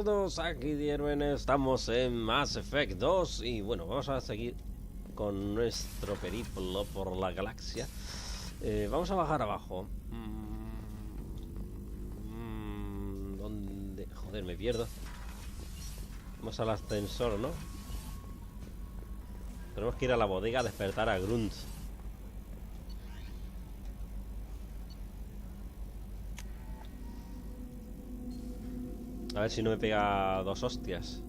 todos, aquí de Eruen, estamos en Mass Effect 2 y bueno, vamos a seguir con nuestro periplo por la galaxia. Vamos a bajar abajo. ¿Dónde? Joder, me pierdo. Vamos al ascensor, ¿no? Tenemos que ir a la bodega a despertar a Grunt. A ver si no me pega dos hostias.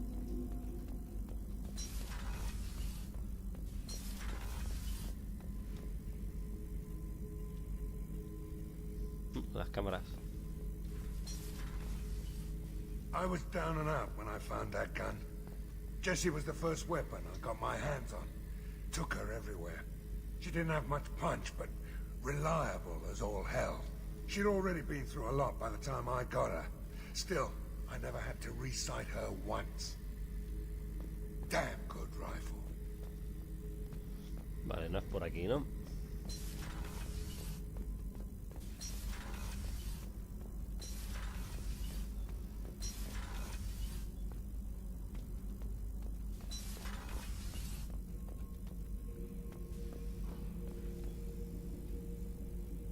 Las cámaras. I was down and out when I found that gun. Jessie was the first weapon I got my hands on. Took her everywhere. She didn't have much punch, but reliable as all hell. She'd already been through a lot by the time I got her. Still, I never had to re-sight her once. Damn good rifle. Vale, no es por aquí, ¿no?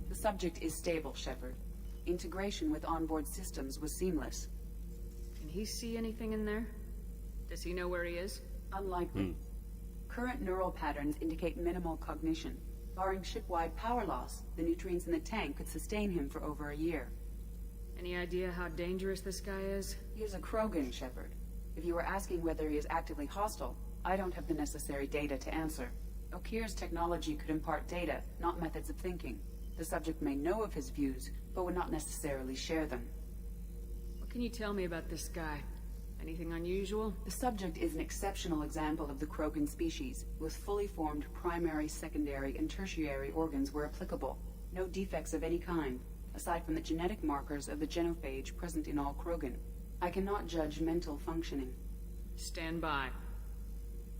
The subject is stable, Shepard. Integration with onboard systems was seamless. Can he see anything in there? Does he know where he is? Unlikely. Current neural patterns indicate minimal cognition. Barring ship-wide power loss, the nutrients in the tank could sustain him for over a year. Any idea how dangerous this guy is? He is a Krogan, Shepard. If you were asking whether he is actively hostile, I don't have the necessary data to answer. Okir's technology could impart data, not methods of thinking. The subject may know of his views, but would not necessarily share them. What can you tell me about this guy? Anything unusual? The subject is an exceptional example of the Krogan species, with fully formed primary, secondary, and tertiary organs where applicable. No defects of any kind, aside from the genetic markers of the genophage present in all Krogan. I cannot judge mental functioning. Stand by.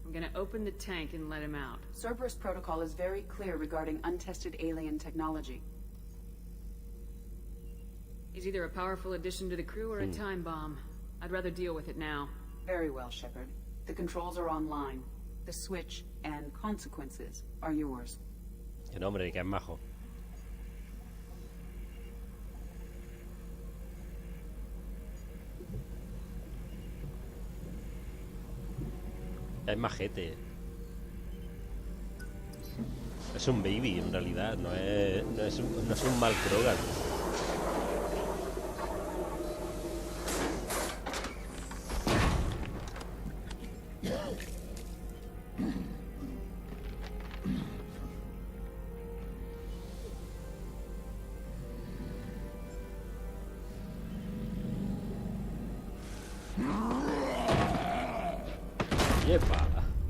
I'm gonna open the tank and let him out. Cerberus protocol is very clear regarding untested alien technology. He's either a powerful addition to the crew or a time bomb. I'd rather deal with it now. Very well, Shepard. The controls are online. The switch and consequences are yours. Qué nombre, que es majo. Es majete. Es un baby en realidad, no es un mal Krogan.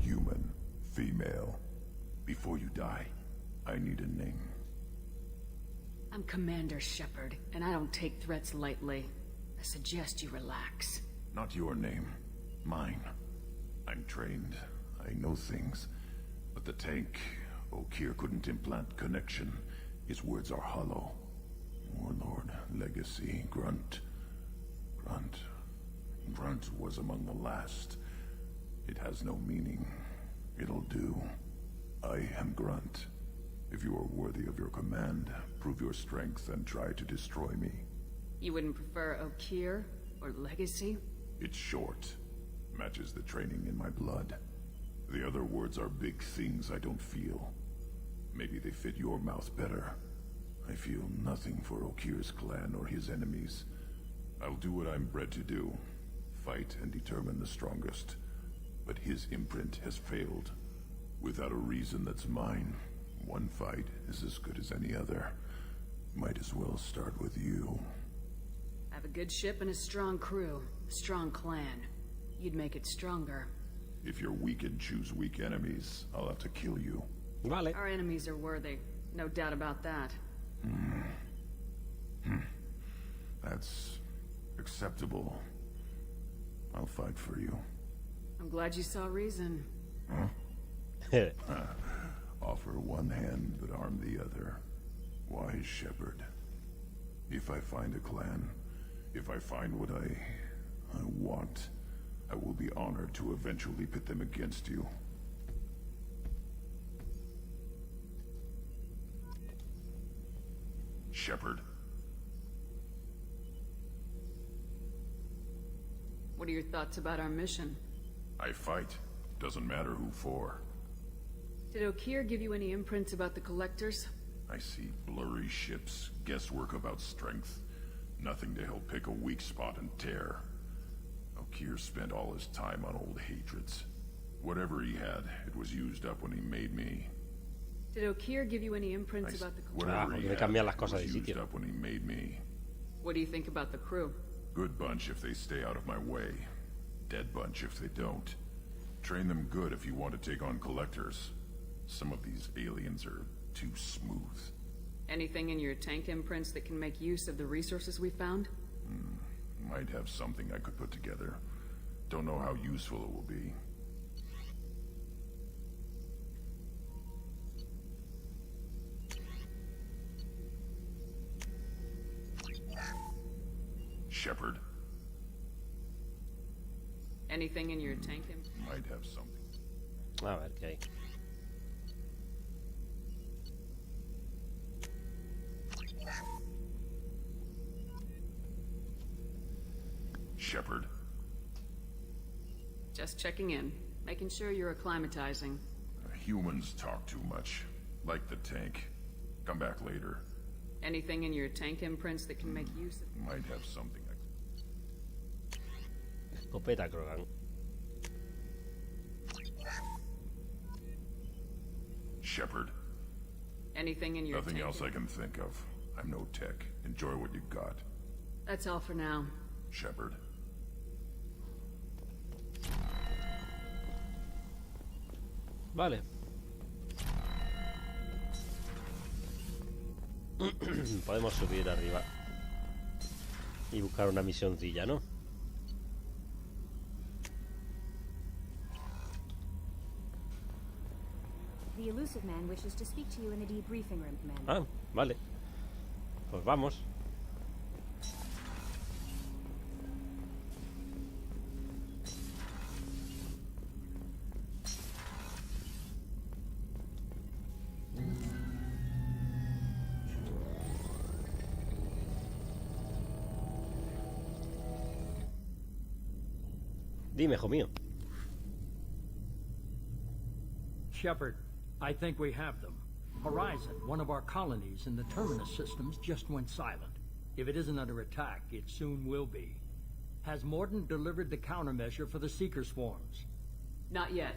Human, female. Before you die, I need a name. I'm Commander Shepard, and I don't take threats lightly. I suggest you relax. Not your name. Mine. I'm trained. I know things. But the tank, Okir couldn't implant connection. His words are hollow. Warlord, legacy, Grunt. Grunt was among the last. It has no meaning. It'll do. I am Grunt. If you are worthy of your command, prove your strength and try to destroy me. You wouldn't prefer Okir or legacy? It's short. Matches the training in my blood. The other words are big things I don't feel. Maybe they fit your mouth better. I feel nothing for Okir's clan or his enemies. I'll do what I'm bred to do. Fight and determine the strongest. But his imprint has failed. Without a reason that's mine, one fight is as good as any other. Might as well start with you. Have a good ship and a strong crew. A strong clan. You'd make it stronger. If you're weak and choose weak enemies, I'll have to kill you. Vale. Our enemies are worthy. No doubt about that. That's acceptable. I'll fight for you. I'm glad you saw reason. Offer one hand, but arm the other. Wise Shepard. If I find a clan, if I find what I will be honored to eventually pit them against you. Shepard. What are your thoughts about our mission? I fight. Doesn't matter who for. Did O'Keefe give you any imprints about the Collectors? I see blurry ships, guesswork about strength. Nothing to help pick a weak spot and tear. O'Keefe spent all his time on old hatreds. Whatever he had, it was used up when he made me. Did O'Keefe give you any imprints about the Collectors? Whatever he porque had, cambian las it cosas was de used sitio. up when he made me. What do you think about the crew? Good bunch if they stay out of my way. Dead bunch if they don't. Train them good if you want to take on Collectors. Some of these aliens are too smooth. Anything in your tank imprints that can make use of the resources we found? Might have something I could put together. Don't know how useful it will be. Shepard. Anything in your tank imprints? Might have something. A ver qué hay. Shepard. Just checking in, making sure you're acclimatizing. Humans talk too much. Like the tank. Come back later. Anything in your tank imprints that can make use of... Might have something. Escopeta, Krogan. Shepard. Anything in your Nothing tank else I can think of. I'm no tech. Enjoy what you got. That's all for now. Shepard. Vale. Podemos subir arriba y buscar una misioncilla, ¿no? The elusive man wishes to speak to you in the debriefing room, Commander. Ah, vale. Pues vamos. Dime, hijo mío. Shepard, I think we have them. Horizon, one of our colonies in the Terminus systems, just went silent. If it isn't under attack, it soon will be. Has Mordin delivered the countermeasure for the Seeker swarms? Not yet.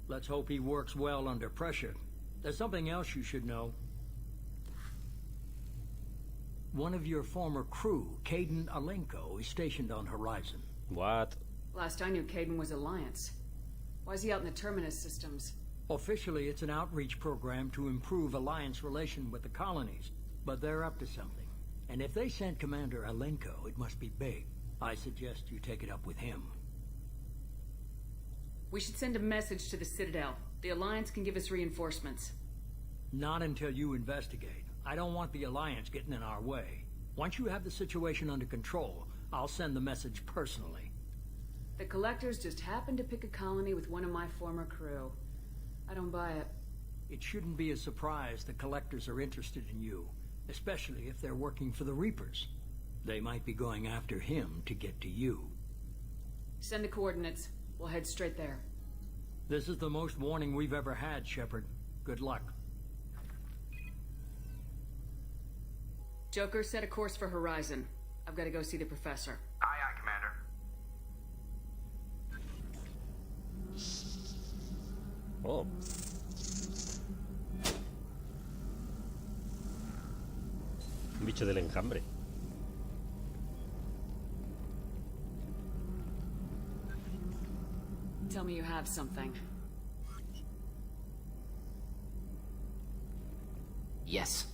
Let's hope he works well under pressure. There's something else you should know. One of your former crew, Kaydan Alenko, is stationed on Horizon. What? Last I knew, Kaydan was Alliance. Why is he out in the Terminus systems? Officially, it's an outreach program to improve Alliance relation with the colonies, but they're up to something. And if they sent Commander Alenko, it must be big. I suggest you take it up with him. We should send a message to the Citadel. The Alliance can give us reinforcements. Not until you investigate. I don't want the Alliance getting in our way. Once you have the situation under control, I'll send the message personally. The Collectors just happened to pick a colony with one of my former crew. I don't buy it. It shouldn't be a surprise the Collectors are interested in you, especially if they're working for the Reapers. They might be going after him to get to you. Send the coordinates. We'll head straight there. This is the most warning we've ever had, Shepard. Good luck. Joker, set a course for Horizon. I've got to go see the Professor. Aye, aye, Commander. Oh. Un bicho del enjambre. Tell me you have something. Yes.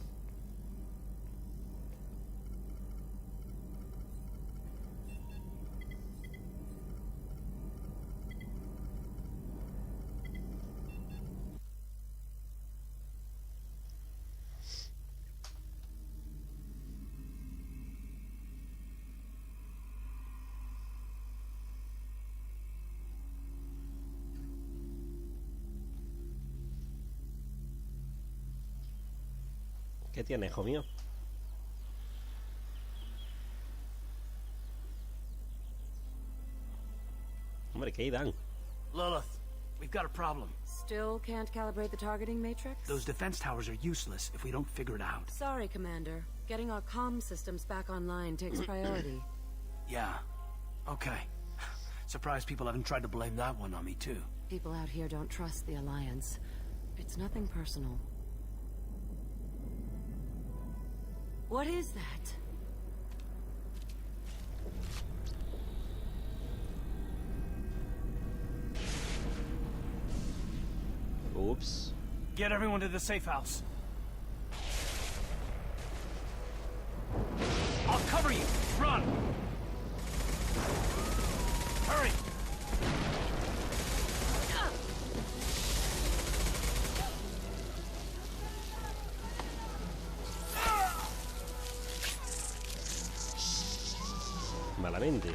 ¿Qué tiene, hijo mío? Hombre, Kaydan. Lilith, we've got a problem. Still can't calibrate the targeting matrix? Those defense towers are useless if we don't figure it out. Sorry, Commander. Getting our comm systems back online takes priority. Yeah. Okay. Surprised people haven't tried to blame that one on me, too. People out here don't trust the Alliance. It's nothing personal. What is that? Oops. Get everyone to the safe house. I'll cover you. Run. Hurry. Malamente.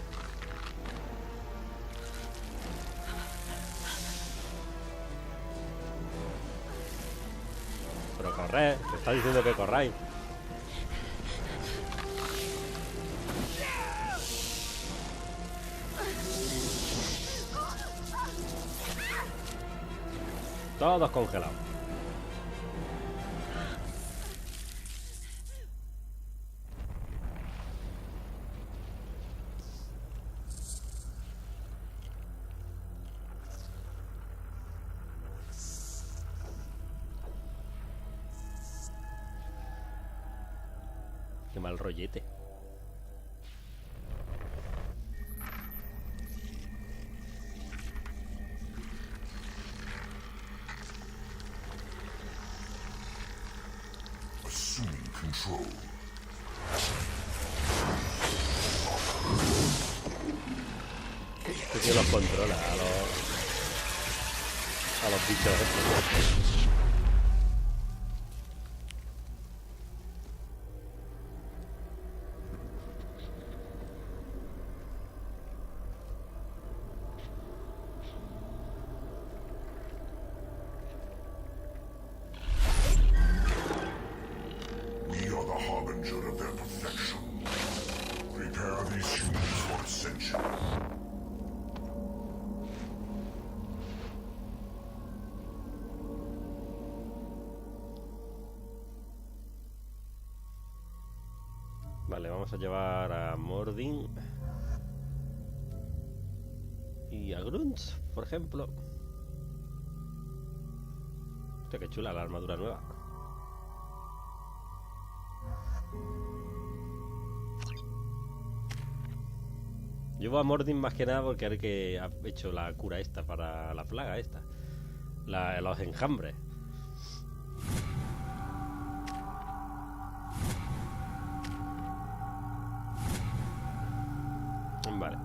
Pero corred, te está diciendo que corráis. Todos congelados. Qué mal rollete. Assuming control. Este tío los controla a los bichos estos. Of their perfection. Prepare these humans for ascension. Vale, vamos a llevar a Mordin y a Grunt, por ejemplo. Hostia, qué chula la armadura nueva. Llevo a Mordin más que nada porque el que ha hecho la cura esta para la plaga esta. Los enjambres. Vale.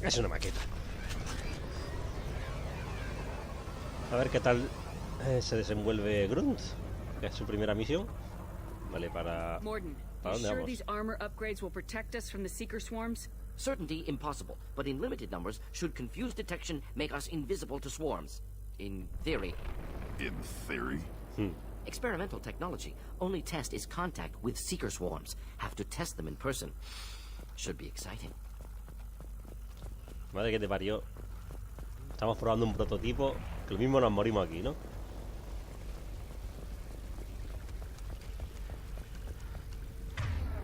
Es una maqueta. A ver qué tal se desenvuelve Grunt, que es su primera misión. Vale, ¿para Morden, dónde you sure vamos? these armor upgrades will protect us from the Seeker swarms? Certainty impossible, but in limited numbers, should confused detection make us invisible to swarms. In theory. In theory? Experimental technology. Only test is contact with Seeker swarms. Have to test them in person. Should be exciting. Madre que te parió. Estamos probando un prototipo que lo mismo nos morimos aquí, ¿no?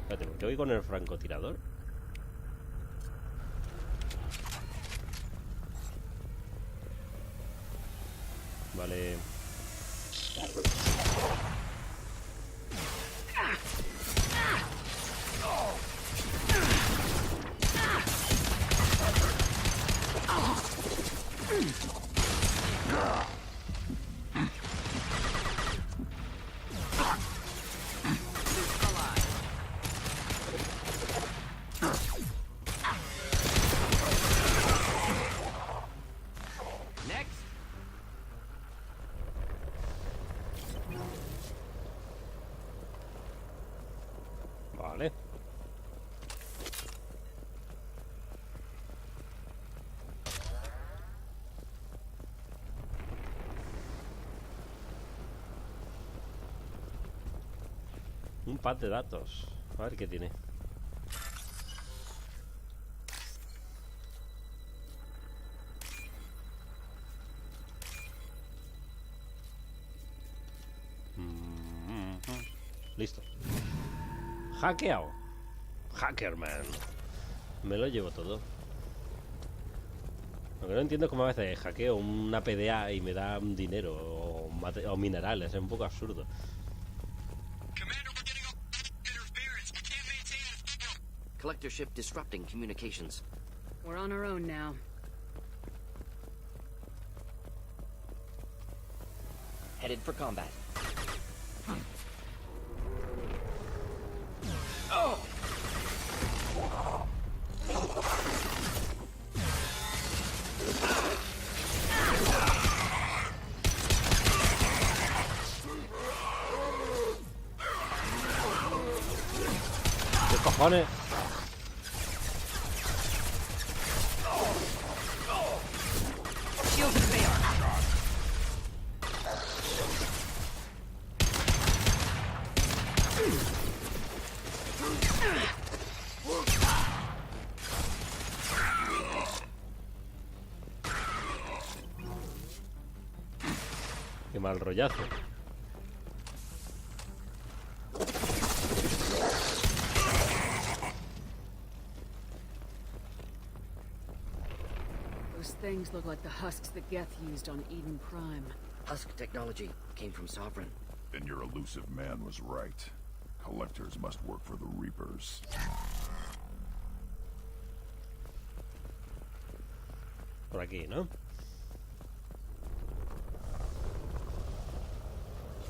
Espérate, ¿por qué voy con el francotirador? Vale. Un pad de datos. A ver qué tiene. Listo. Hackeado. Hackerman. Me lo llevo todo. Lo que no entiendo es cómo a veces hackeo una PDA y me da dinero o minerales. Es un poco absurdo. Collector ship disrupting communications. We're on our own now. Headed for combat. ¿Qué cojones? Qué mal rollazo. Those things look like the husks that Geth used on Eden Prime. Husk technology came from Sovereign. Then your elusive man was right. Collectors must work for the Reapers. Por aquí, ¿no?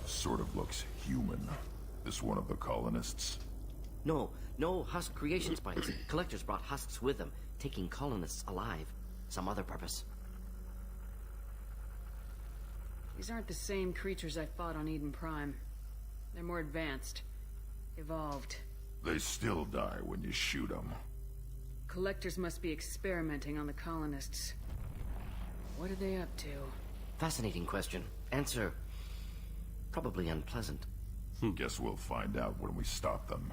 Sort of looks human. This one of the colonists? No Husk creation spikes. Collectors brought husks with them, taking colonists alive. Some other purpose. These aren't the same creatures I fought on Eden Prime. They're more advanced. Evolved. They still die when you shoot them. Collectors must be experimenting on the colonists. What are they up to? Fascinating question. Answer... probably unpleasant. Guess we'll find out when we stop them.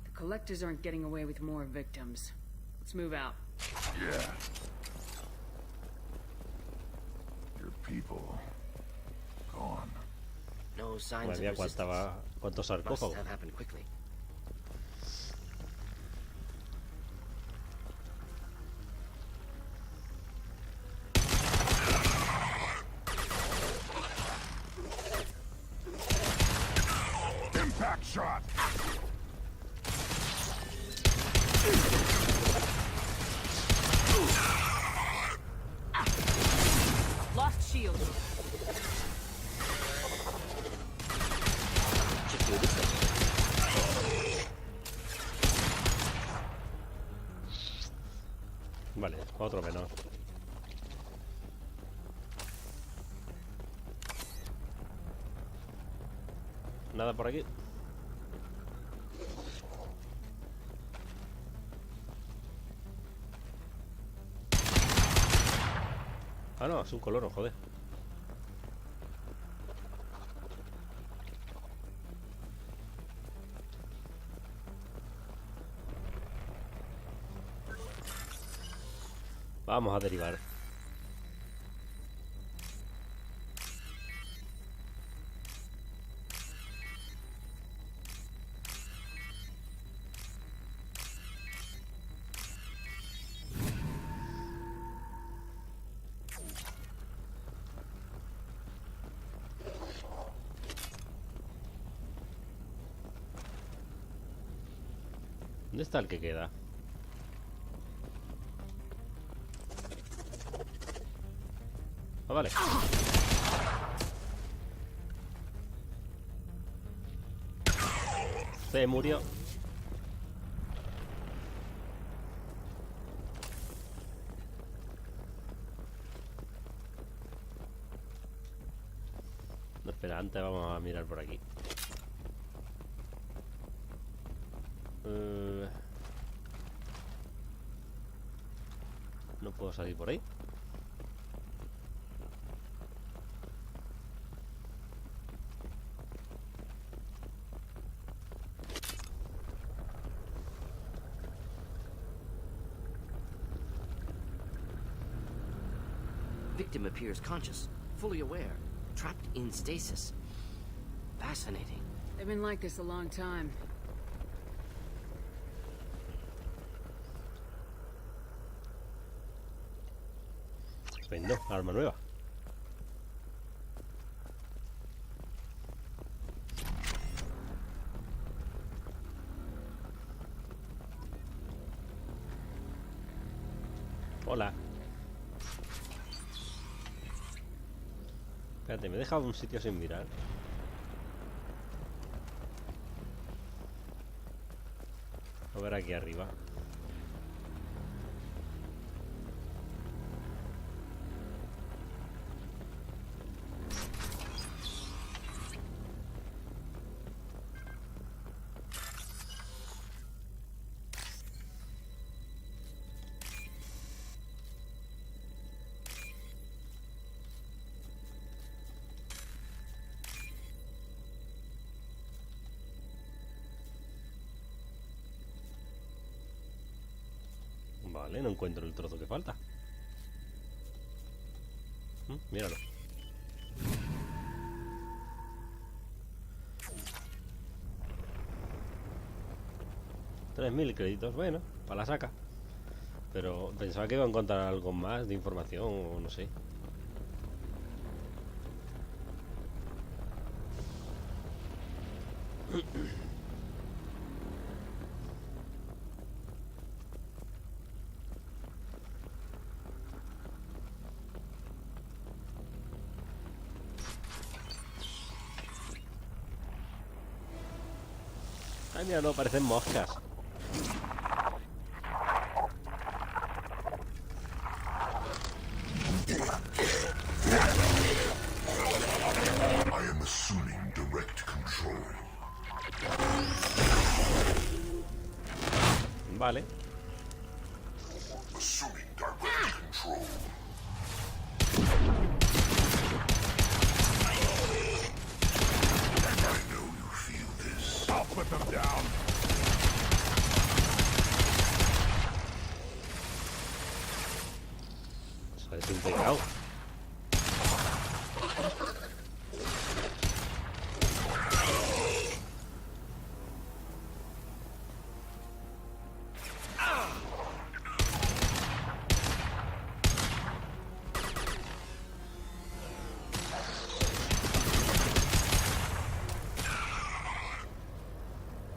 The collectors aren't getting away with more victims. Let's move out. Yeah. Your people... gone. No signs Madre mía, of resistance. ¿cuántos Must sarcófagos? have happened quickly. Impact shot! Lost shield. Should do this thing. Vale, otro menos. Nada por aquí. Ah, no, es un colono, joder. Vamos a derivar. ¿Dónde está el que queda? Ah, vale. Se murió. No, espera, antes vamos a mirar por aquí. No puedo salir por ahí. victim appears conscious, fully aware, trapped in stasis. Fascinating. They've been like this a long time. Vendo, arma nueva. Hola. Espérate, me he dejado un sitio sin mirar. A ver aquí arriba. Vale, no encuentro el trozo que falta. Míralo. $3000 créditos, bueno, para la saca. Pero pensaba que iba a encontrar algo más de información o no sé. Ay, mira, no, parecen moscas. I am assuming direct control. Vale. Assuming direct control. I know you feel this. I'll put them down. Se ha desintegrado.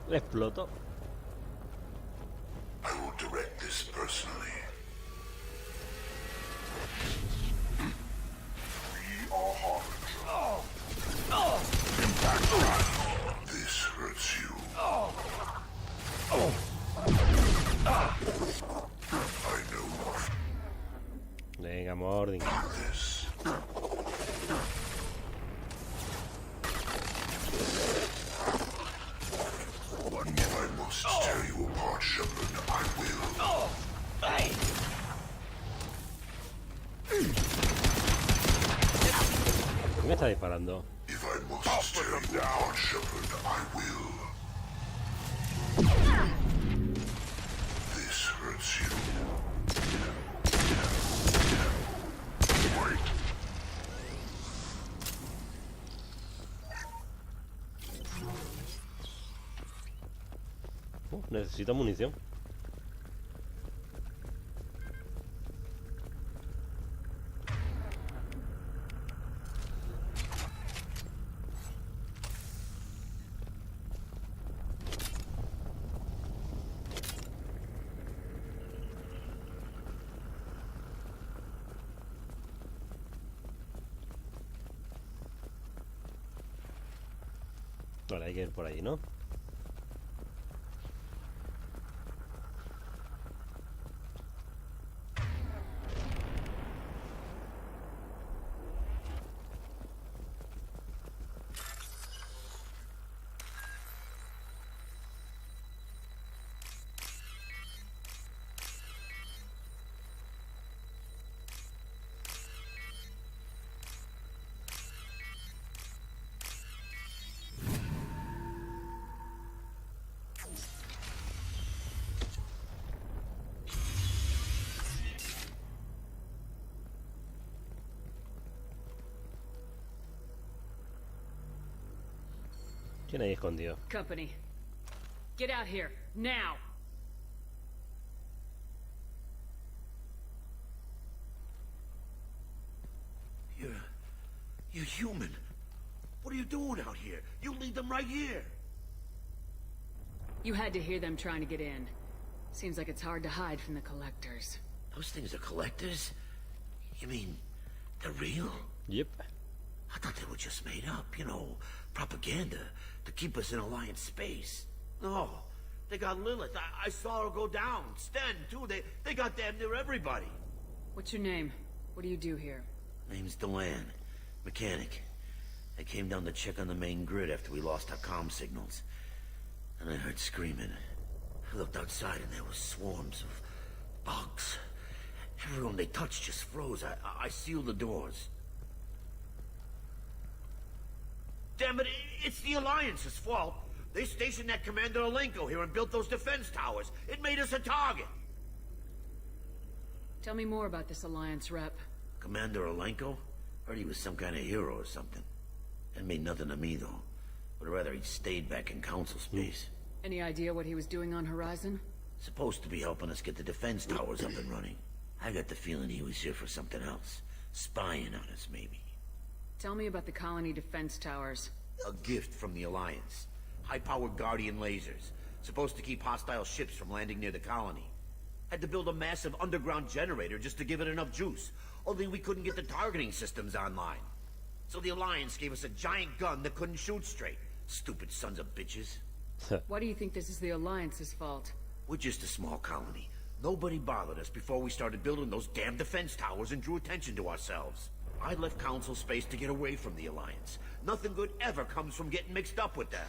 Le exploto. I will direct this personally. We are Harbinger. Impact time. This hurts you. I know. Venga, Mording. This. If I must tear you apart, Shepherd, I will. ¿Qué me está disparando? If I must tear you apart, Shepherd, I will. This hurts you. Wait. Necesito munición. Vale, hay que ir por ahí, ¿no? ¿Quién ahí escondido? Company. Get out here, now! You're human. What are you doing out here? You lead them right here. You had to hear them trying to get in. Seems like it's hard to hide from the collectors. Those things are collectors? You mean, they're real? Yep. I thought they were just made up, you know, propaganda to keep us in Alliance space. No, they got Lilith. I saw her go down. Sten, too. They got damn near everybody. What's your name? What do you do here? Name's Delan. Mechanic. I came down to check on the main grid after we lost our comm signals. And I heard screaming. I looked outside and there were swarms of bugs. Everyone they touched just froze. I sealed the doors. Damn it, it's the Alliance's fault. They stationed that Commander Alenko here and built those defense towers. It made us a target. Tell me more about this Alliance rep. Commander Alenko? Heard he was some kind of hero or something. That made nothing to me, though. Would rather he'd stayed back in Council space. Any idea what he was doing on Horizon? Supposed to be helping us get the defense towers up and running. I got the feeling he was here for something else. Spying on us, maybe. Tell me about the colony defense towers. A gift from the Alliance. High-powered Guardian lasers. Supposed to keep hostile ships from landing near the colony. Had to build a massive underground generator just to give it enough juice. Only we couldn't get the targeting systems online. So the Alliance gave us a giant gun that couldn't shoot straight. Stupid sons of bitches. Why do you think this is the Alliance's fault? We're just a small colony. Nobody bothered us before we started building those damn defense towers and drew attention to ourselves. I left Council space to get away from the Alliance. Nothing good ever comes from getting mixed up with them.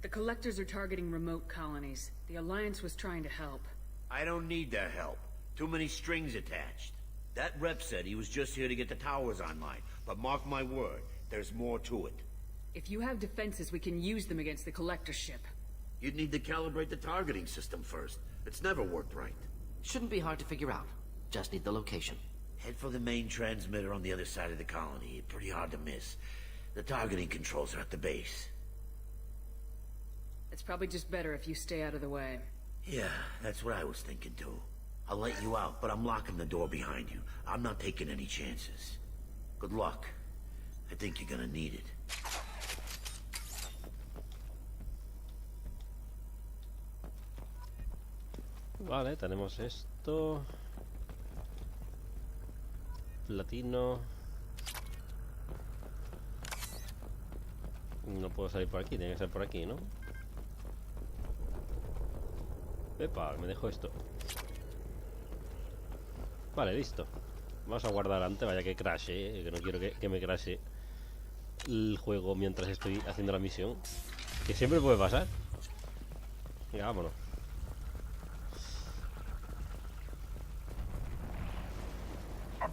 The Collectors are targeting remote colonies. The Alliance was trying to help. I don't need their help. Too many strings attached. That rep said he was just here to get the towers online. But mark my word, there's more to it. If you have defenses, we can use them against the Collector ship. You'd need to calibrate the targeting system first. It's never worked right. Shouldn't be hard to figure out. Just need the location. Head for the main transmitter on the other side of the colony. Pretty hard to miss. The targeting controls are at the base. It's probably just better if you stay out of the way. Yeah, that's what I was thinking too. I'll let you out, but I'm locking the door behind you. I'm not taking any chances. Good luck. I think you're gonna need it. Vale, tenemos esto. Platino. No puedo salir por aquí, tiene que ser por aquí, ¿no? Epa, me dejo esto. Vale, listo. Vamos a guardar antes, vaya que crashe, que no quiero que me crashe el juego mientras estoy haciendo la misión. Que siempre puede pasar. Venga, vámonos.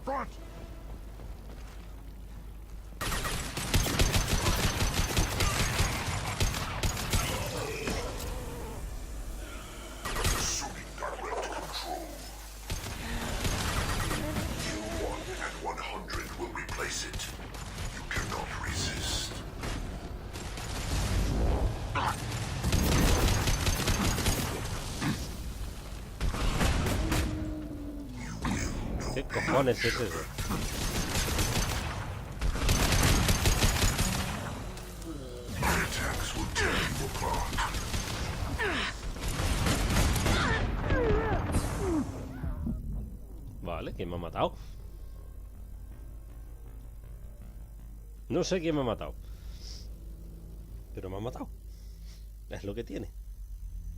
Front! Assuming direct control. You 1 and 100 will replace it. You cannot resist. ¿Qué cojones es eso? My attacks will tear you apart. Vale, ¿quién me ha matado? No sé quién me ha matado. Pero me ha matado. Es lo que tiene.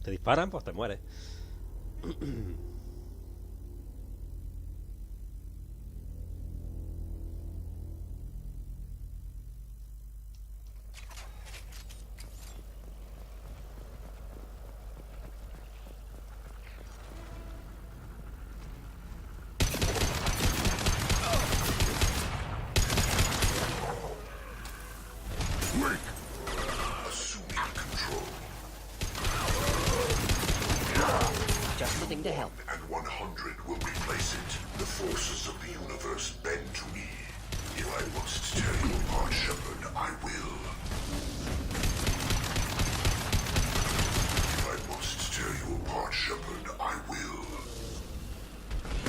Te disparan, pues te mueres. Assuming control. Just the thing to help. And 100 will replace it. The forces of the universe bend to me. If I must tear you apart, Shepard, I will. If I must tear you apart, Shepard, I will.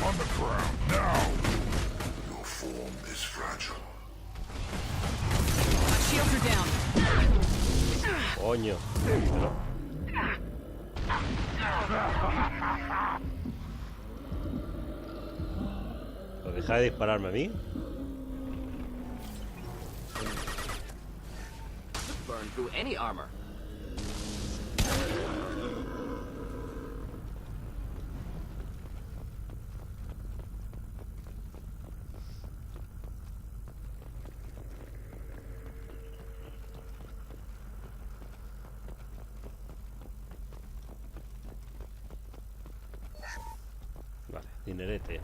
On the ground, now! Your form is fragile. My shields are down. Coño. Pero... ¿Pues deja de dispararme a mí? Burn through any armor. Vale, dinerete.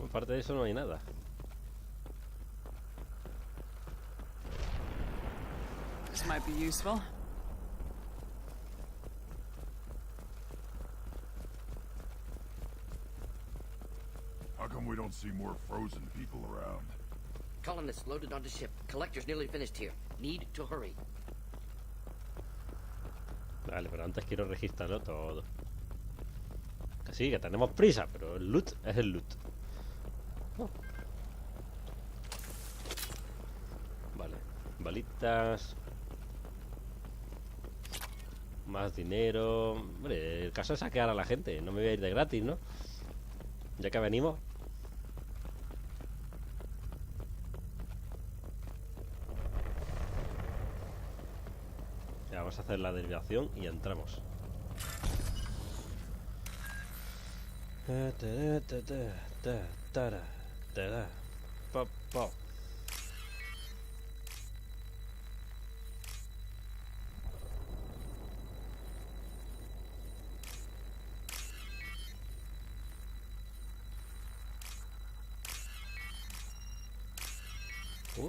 Aparte de eso no hay nada. This might be useful. How come we don't see more frozen people around? Colonists loaded onto ship. Collector's nearly finished here. Need to hurry. Vale, pero antes quiero registrarlo todo. Que sí, que tenemos prisa, pero el loot es el loot. Oh. Vale, balitas. Más dinero. Hombre, el caso es saquear a la gente. No me voy a ir de gratis, ¿no? Ya que venimos. Ya, vamos a hacer la desviación y entramos.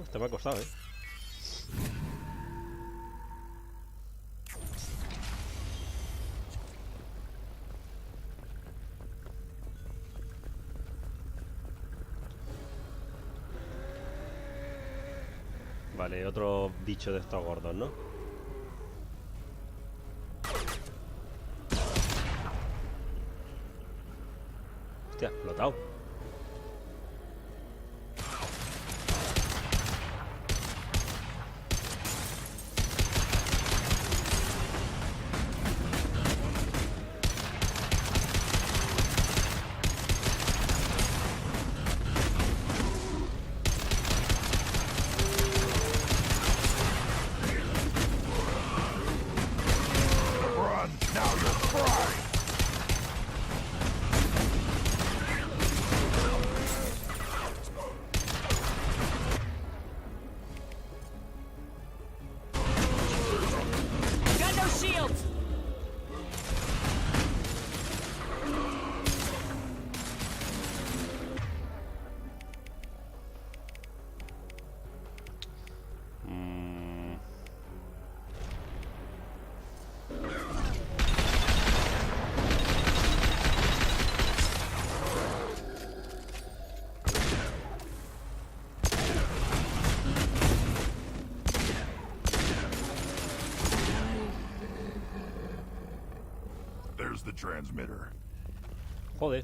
Este me ha costado, Vale, otro bicho de estos gordos, ¿no? Hostia, explotado. There's the transmitter. Joder.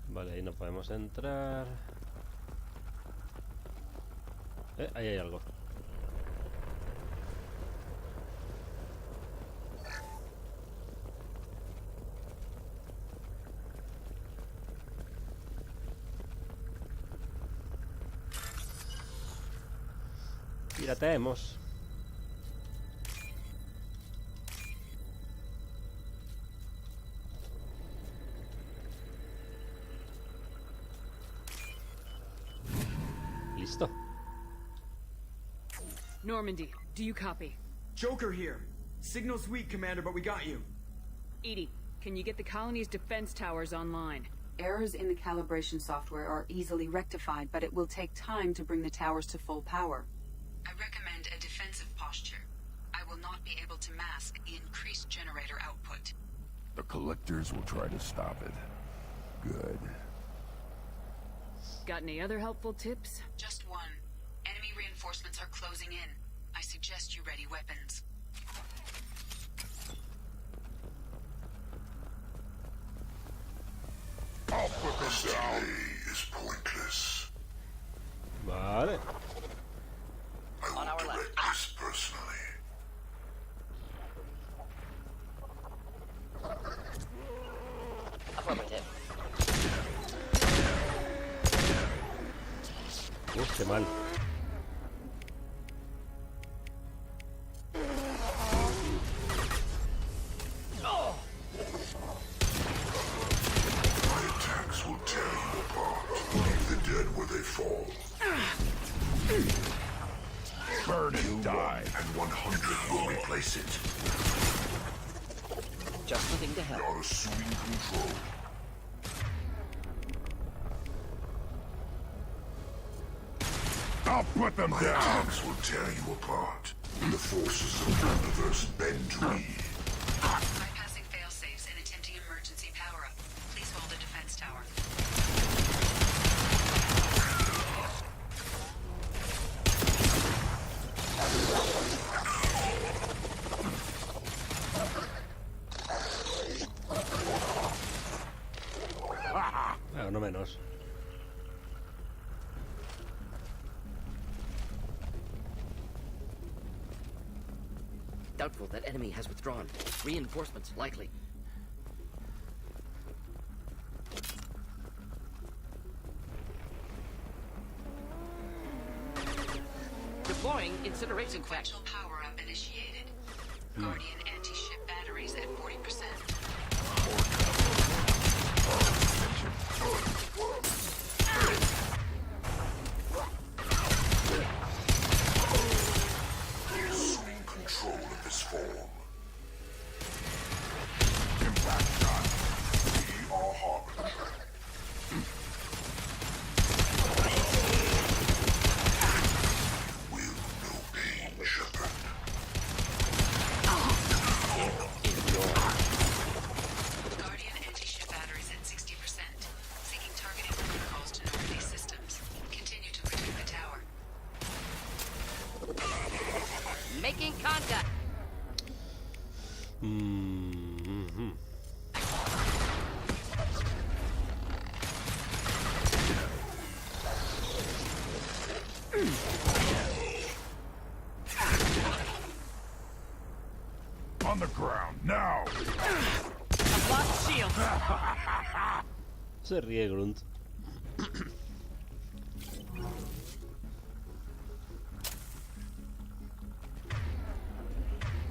Vale, ahí no podemos entrar. Ahí hay algo. Pirateemos. Listo. Normandy, do you copy? Joker here. Signal's weak, Commander, but we got you. Edie, can you get the colony's defense towers online? Errors in the calibration software are easily rectified, but it will take time to bring the towers to full power. I recommend a defensive posture. I will not be able to mask the increased generator output. The collectors will try to stop it. Good. Got any other helpful tips? Just one. Enemy reinforcements are closing in. I suggest you ready weapons. I'll put them down. Is pointless. Vale. I will direct this personally. Affirmative. Qué mal. My attacks will tear you apart. Leave the dead where they fall. Burn and die. And 100 will replace it. Just the thing to help. You're assuming control. I'll put them My down. attacks will tear you apart. The forces of the universe bend to me. Bypassing fail-safes and attempting emergency power-up. Please hold the defense tower. Bueno, no menos. Doubtful that enemy has withdrawn. Reinforcements likely. Deploying incineration tech. Sequential power-up initiated. Guardian anti-ship batteries at 40%. Assuming control of this form. Impact shot. We are harbinger. Will no pain, Shepard. Guardian anti-ship batteries at 60%. Seeking targeting protocols to Northeast systems. Continue to protect the tower. Making contact. Mm-hmm. On the ground, now! I've lost shield. Se ríe Grunt.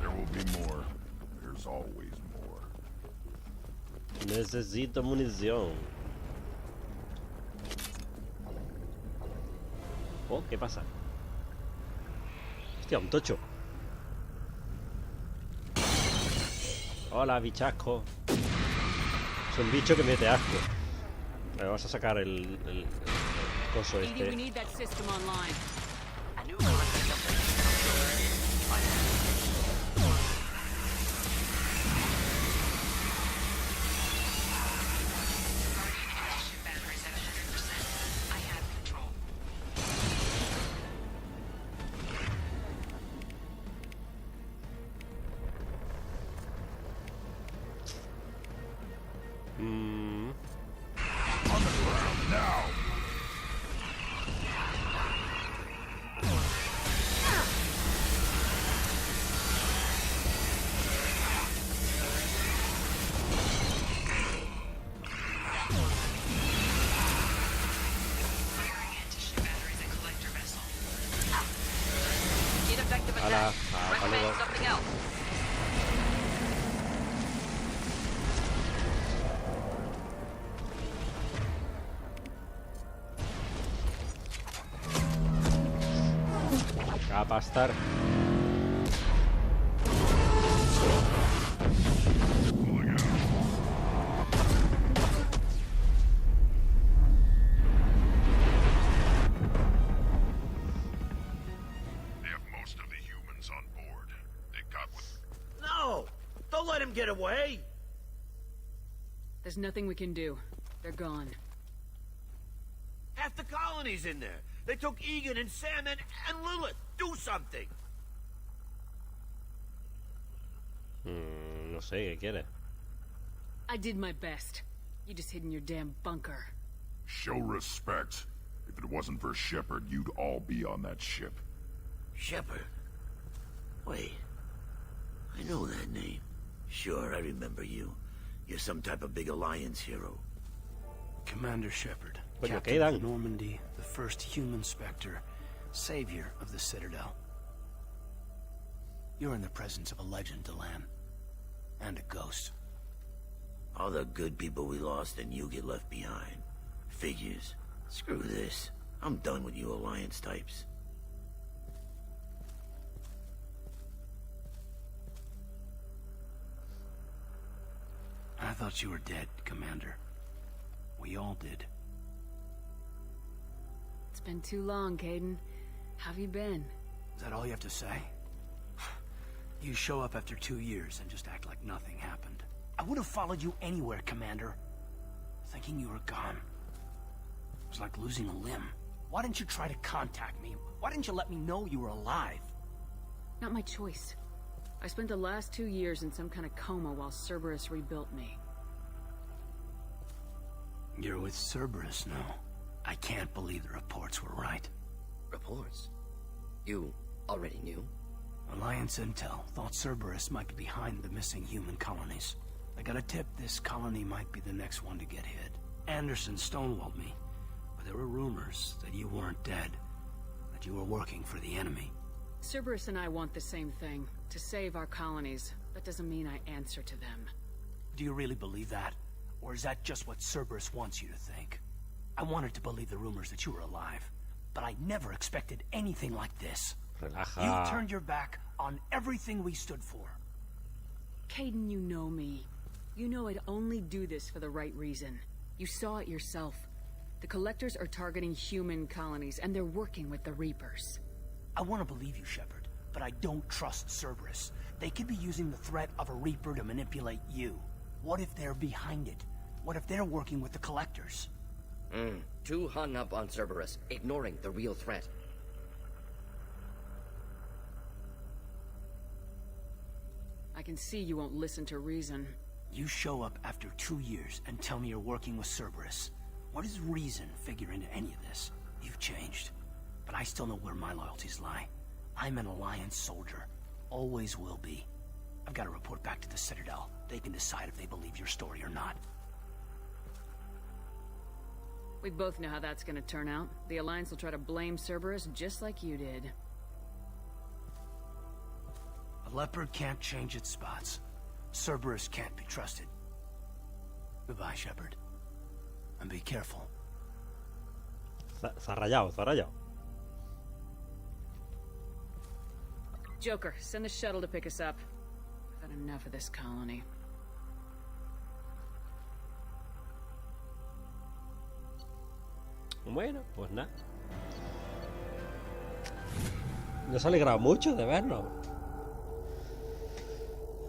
There will be more. There's always more. Necesito munición. Oh, ¿qué pasa? Hostia, un tocho. Hola, bichasco. Es un bicho que mete asco. Me vas a sacar el coso Edie, we este. need that system online. A new collector. Batteries at 100%. I have control. Mm. On the ground, now! Firing anti-ship batteries at collector vessel. Ineffective Hola, attack. hasta Recommend luego. something else. A pastar. get away? There's nothing we can do. They're gone. Half the colony's in there. They took Egan and Sam and Lilith. Do something. No sé, ¿qué quiere? I did my best. You just hid in your damn bunker. Show respect. If it wasn't for Shepard, you'd all be on that ship. Shepard? Wait. I know that name. Sure, I remember you. You're some type of big Alliance hero. Commander Shepard. Coño, Captain of Kaydan. Normandy, the first human Spectre, savior of the Citadel. You're in the presence of a legend, Delan. And a ghost. All the good people we lost and you get left behind. Figures. Screw this. I'm done with you Alliance types. I thought you were dead, Commander. We all did. It's been too long, Kaydan. How have you been? Is that all you have to say? You show up after 2 years and just act like nothing happened. I would have followed you anywhere, Commander. Thinking you were gone. It was like losing a limb. Why didn't you try to contact me? Why didn't you let me know you were alive? Not my choice. I spent the last 2 years in some kind of coma while Cerberus rebuilt me. You're with Cerberus now. I can't believe the reports were right. Reports? You already knew? Alliance Intel thought Cerberus might be behind the missing human colonies. I got a tip this colony might be the next one to get hit. Anderson stonewalled me, but there were rumors that you weren't dead, that you were working for the enemy. Cerberus and I want the same thing, to save our colonies. That doesn't mean I answer to them. Do you really believe that? Or is that just what Cerberus wants you to think? I wanted to believe the rumors that you were alive, but I never expected anything like this. Relaja. You turned your back on everything we stood for. Kaydan, you know me. You know I'd only do this for the right reason. You saw it yourself. The Collectors are targeting human colonies, and they're working with the Reapers. I want to believe you, Shepard, but I don't trust Cerberus. They could be using the threat of a Reaper to manipulate you. What if they're behind it? What if they're working with the Collectors? Too hung up on Cerberus, ignoring the real threat. I can see you won't listen to reason. You show up after 2 years and tell me you're working with Cerberus. What does reason figure into any of this? You've changed, but I still know where my loyalties lie. I'm an Alliance soldier. Always will be. I've got to report back to the Citadel. They can decide if they believe your story or not. We both know how that's gonna turn out. The Alliance will try to blame Cerberus just like you did. A leopard can't change its spots. Cerberus can't be trusted. Goodbye, Shepard. And be careful. Se ha rayado, se ha rayado. Joker, send the shuttle to pick us up. I've had enough of this colony. Bueno, pues nada. Nos ha alegrado mucho de vernos.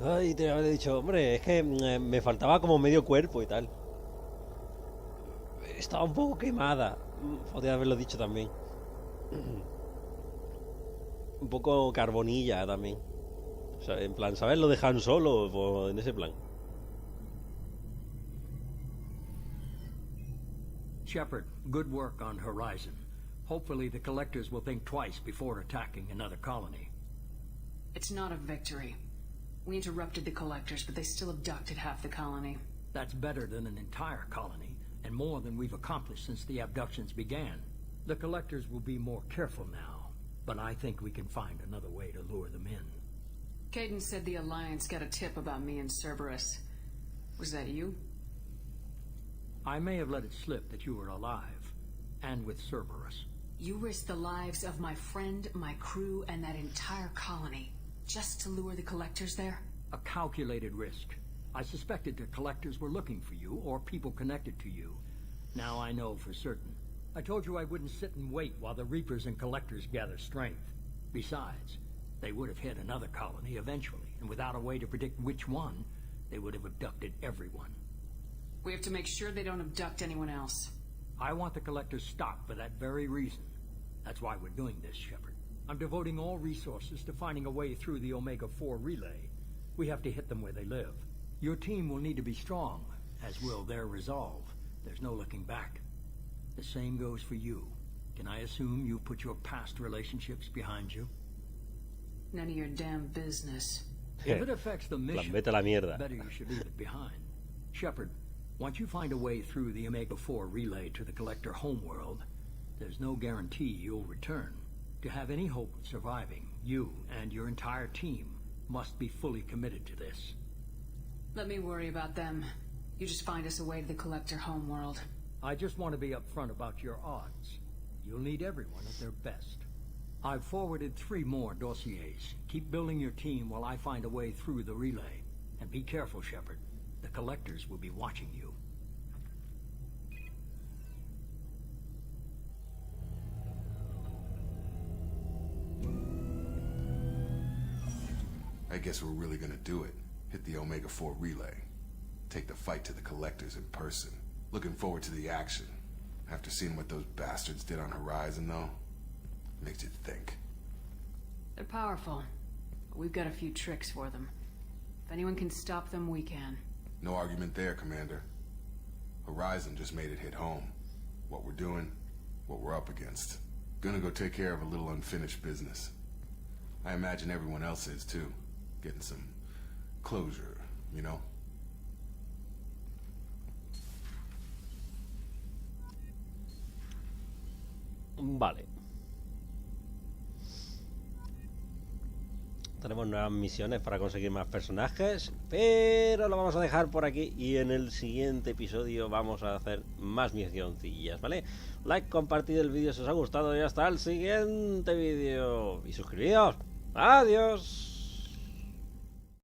Ay, te había dicho, hombre, es que me faltaba como medio cuerpo y tal. Estaba un poco quemada. Podría haberlo dicho también. Un poco carbonilla también. O sea, en plan, ¿sabes? Lo dejan solo, pues, en ese plan. Shepard, good work on Horizon. Hopefully the Collectors will think twice before attacking another colony. It's not a victory. We interrupted the Collectors, but they still abducted half the colony. That's better than an entire colony, and more than we've accomplished since the abductions began. The Collectors will be more careful now, but I think we can find another way to lure them in. Kaydan said the Alliance got a tip about me and Cerberus. Was that you? I may have let it slip that you were alive, and with Cerberus. You risked the lives of my friend, my crew, and that entire colony, just to lure the Collectors there? A calculated risk. I suspected the Collectors were looking for you, or people connected to you. Now I know for certain. I told you I wouldn't sit and wait while the Reapers and Collectors gather strength. Besides, they would have hit another colony eventually, and without a way to predict which one, they would have abducted everyone. We have to make sure they don't abduct anyone else. I want the Collectors stopped for that very reason. That's why we're doing this, Shepard. I'm devoting all resources to finding a way through the Omega-4 relay. We have to hit them where they live. Your team will need to be strong, as will their resolve. There's no looking back. The same goes for you. Can I assume you've put your past relationships behind you? None of your damn business. If it affects the mission, vete a la mierda. better you should leave it behind. Shepard, once you find a way through the Omega-4 relay to the Collector homeworld, there's no guarantee you'll return. To have any hope of surviving, you and your entire team must be fully committed to this. Let me worry about them. You just find us a way to the Collector homeworld. I just want to be upfront about your odds. You'll need everyone at their best. I've forwarded 3 more dossiers. Keep building your team while I find a way through the relay. And be careful, Shepard. The Collectors will be watching you. I guess we're really gonna do it. Hit the Omega-4 relay. Take the fight to the Collectors in person. Looking forward to the action. After seeing what those bastards did on Horizon, though, makes you think. They're powerful, but we've got a few tricks for them. If anyone can stop them, we can. No argument there, Commander. Horizon just made it hit home. What we're doing, what we're up against. Gonna go take care of a little unfinished business. I imagine everyone else is, too. Getting some closure, you know? Vale. Tenemos nuevas misiones para conseguir más personajes, pero lo vamos a dejar por aquí y en el siguiente episodio vamos a hacer más misioncillas, ¿vale? Like, compartid el vídeo si os ha gustado y hasta el siguiente vídeo. Y suscribíos. Adiós.